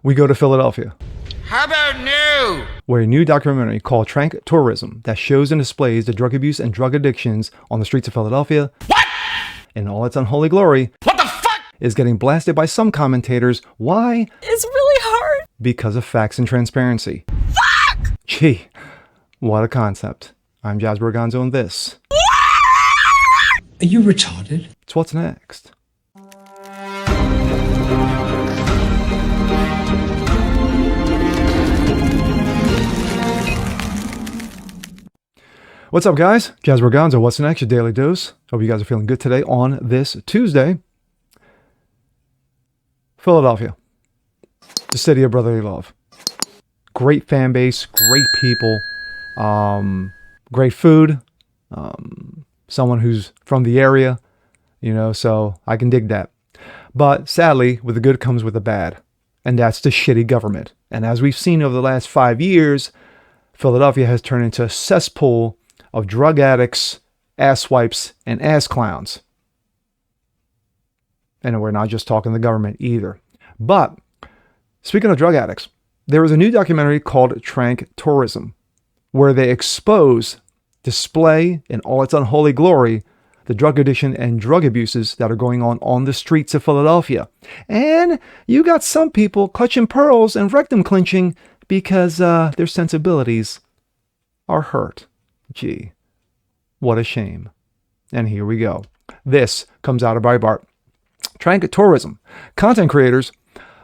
We go to Philadelphia, How about new? where a new documentary called Trank Tourism that shows and displays the drug abuse and drug addictions on the streets of Philadelphia. What? In all its unholy glory, What the fuck? is getting blasted by some commentators. Why? It's really hard. Because of facts and transparency. Fuck! Gee, what a concept. I'm Jazz Berganzo, and this. Are you retarded? It's What's Next. What's up, guys? Jazz Berganzo, What's Next? Your daily dose. Hope you guys are feeling good today on this Tuesday. Philadelphia, the city of brotherly love. Great fan base, great people, great food. Someone who's from the area, so I can dig that. But sadly, with the good comes with the bad, and that's the shitty government. And as we've seen over the last 5 years, Philadelphia has turned into a cesspool of drug addicts, asswipes, and ass clowns. And we're not just talking the government either. But speaking of drug addicts, there was a new documentary called Trank Tourism, where they expose, display in all its unholy glory, the drug addiction and drug abuses that are going on the streets of Philadelphia. And you got some people clutching pearls and rectum clinching because their sensibilities are hurt. Gee, what a shame. And here we go. This comes out of Breitbart. Trank Tourism. Content creators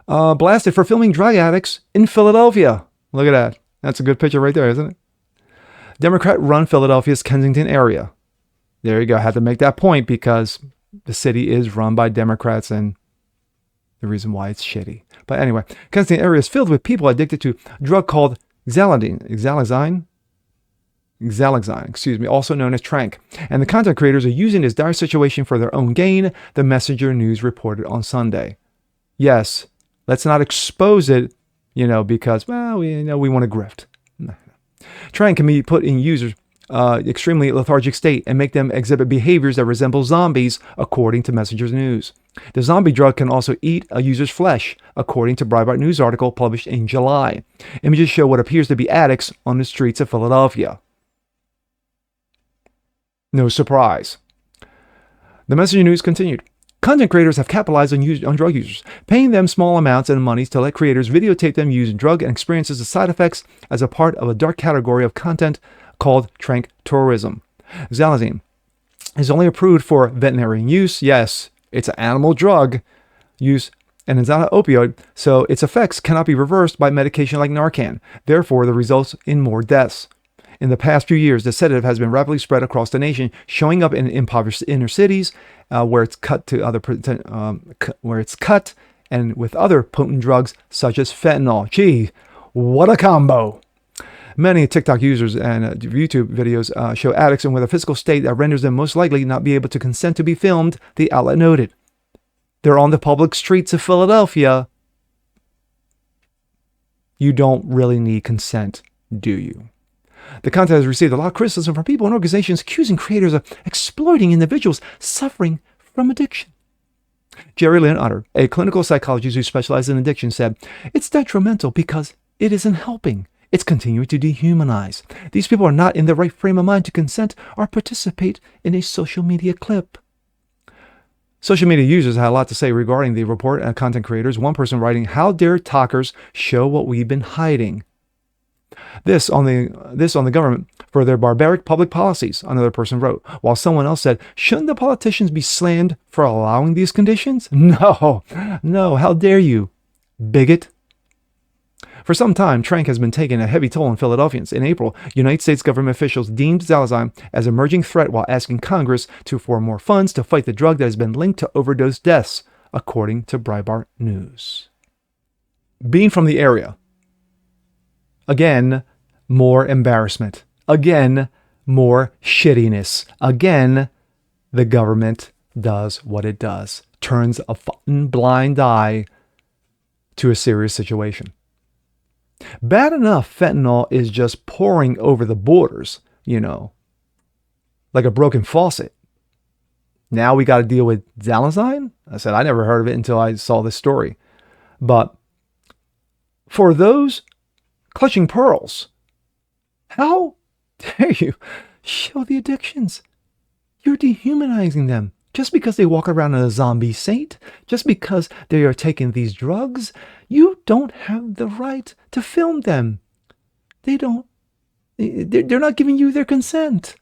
blasted for filming drug addicts in Philadelphia. Look at that. That's a good picture right there, isn't it? Democrat-run Philadelphia's Kensington area. There you go. I had to make that point because the city is run by Democrats and the reason why it's shitty. But anyway, Kensington area is filled with people addicted to a drug called Xalazine, also known as Trank. And the content creators are using this dire situation for their own gain, the Messenger News reported on Sunday. Yes, let's not expose it, because, we want to grift. Trank can be put in users' extremely lethargic state and make them exhibit behaviors that resemble zombies, according to Messenger News. The zombie drug can also eat a user's flesh, according to Breitbart News article published in July. Images show what appears to be addicts on the streets of Philadelphia. No surprise. The Messenger News continued. Content creators have capitalized on drug users, paying them small amounts of money to let creators videotape them using drug and experiences the side effects as a part of a dark category of content called Trank Tourism. Xalazine is only approved for veterinarian use. Yes, it's an animal drug use, and it's not an opioid, so its effects cannot be reversed by medication like Narcan. Therefore, the results in more deaths. In the past few years, the sedative has been rapidly spread across the nation, showing up in impoverished inner cities where it's cut and with other potent drugs such as fentanyl. Gee, what a combo! Many TikTok users and YouTube videos show addicts with a physical state that renders them most likely not be able to consent to be filmed, the outlet noted. They're on the public streets of Philadelphia. You don't really need consent, do you? The content has received a lot of criticism from people and organizations accusing creators of exploiting individuals suffering from addiction. Jerry Lynn Utter, a clinical psychologist who specializes in addiction, said, "It's detrimental because it isn't helping. It's continuing to dehumanize. These people are not in the right frame of mind to consent or participate in a social media clip." Social media users had a lot to say regarding the report and content creators. One person writing, "How dare talkers show what we've been hiding? This on the government for their barbaric public policies," another person wrote. While someone else said, "Shouldn't the politicians be slammed for allowing these conditions? No, how dare you, bigot." For some time, Trank has been taking a heavy toll on Philadelphians. In April, United States government officials deemed Xalazine as an emerging threat while asking Congress for more funds to fight the drug that has been linked to overdose deaths, according to Breitbart News. Being from the area, again, more embarrassment. Again, more shittiness. Again, the government does what it does. Turns a fucking blind eye to a serious situation. Bad enough fentanyl is just pouring over the borders, like a broken faucet. Now we got to deal with Xalazine? I said, I never heard of it until I saw this story. But for those clutching pearls. How dare you show the addictions? You're dehumanizing them. Just because they walk around as a zombie saint, just because they are taking these drugs, you don't have the right to film them. They're not giving you their consent.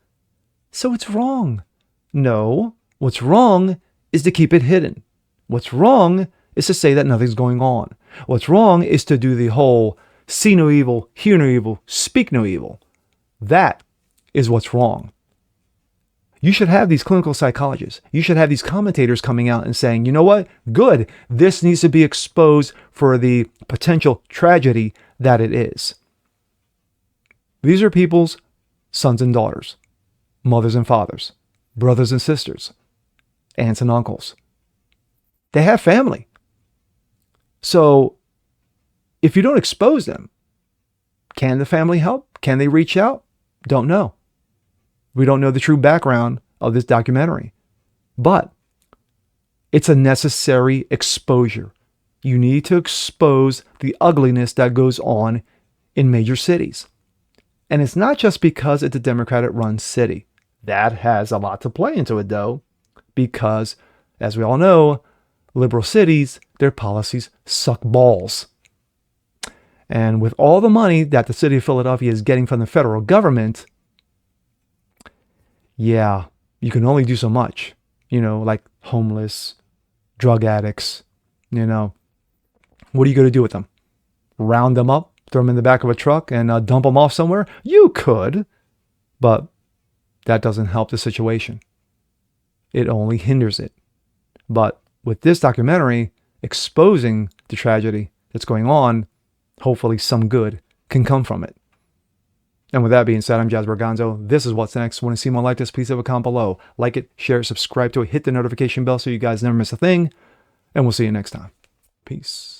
So it's wrong. No, what's wrong is to keep it hidden. What's wrong is to say that nothing's going on. What's wrong is to do the whole see no evil, hear no evil, speak no evil. That is what's wrong. You should have these clinical psychologists. You should have these commentators coming out and saying, you know what? Good. This needs to be exposed for the potential tragedy that it is. These are people's sons and daughters, mothers and fathers, brothers and sisters, aunts and uncles. They have family. So if you don't expose them, can the family help? Can they reach out? Don't know. We don't know the true background of this documentary. But it's a necessary exposure. You need to expose the ugliness that goes on in major cities. And it's not just because it's a Democratic-run city. That has a lot to play into it, though, because, as we all know, liberal cities, their policies suck balls. And with all the money that the city of Philadelphia is getting from the federal government, yeah, you can only do so much. Like homeless, drug addicts, What are you going to do with them? Round them up, throw them in the back of a truck and dump them off somewhere? You could, but that doesn't help the situation. It only hinders it. But with this documentary exposing the tragedy that's going on, hopefully some good can come from it. And with that being said, I'm Jazz Berganzo. This is What's Next. Want to see more like this? Please leave a comment below. Like it, share it, subscribe to it, hit the notification bell so you guys never miss a thing. And we'll see you next time. Peace.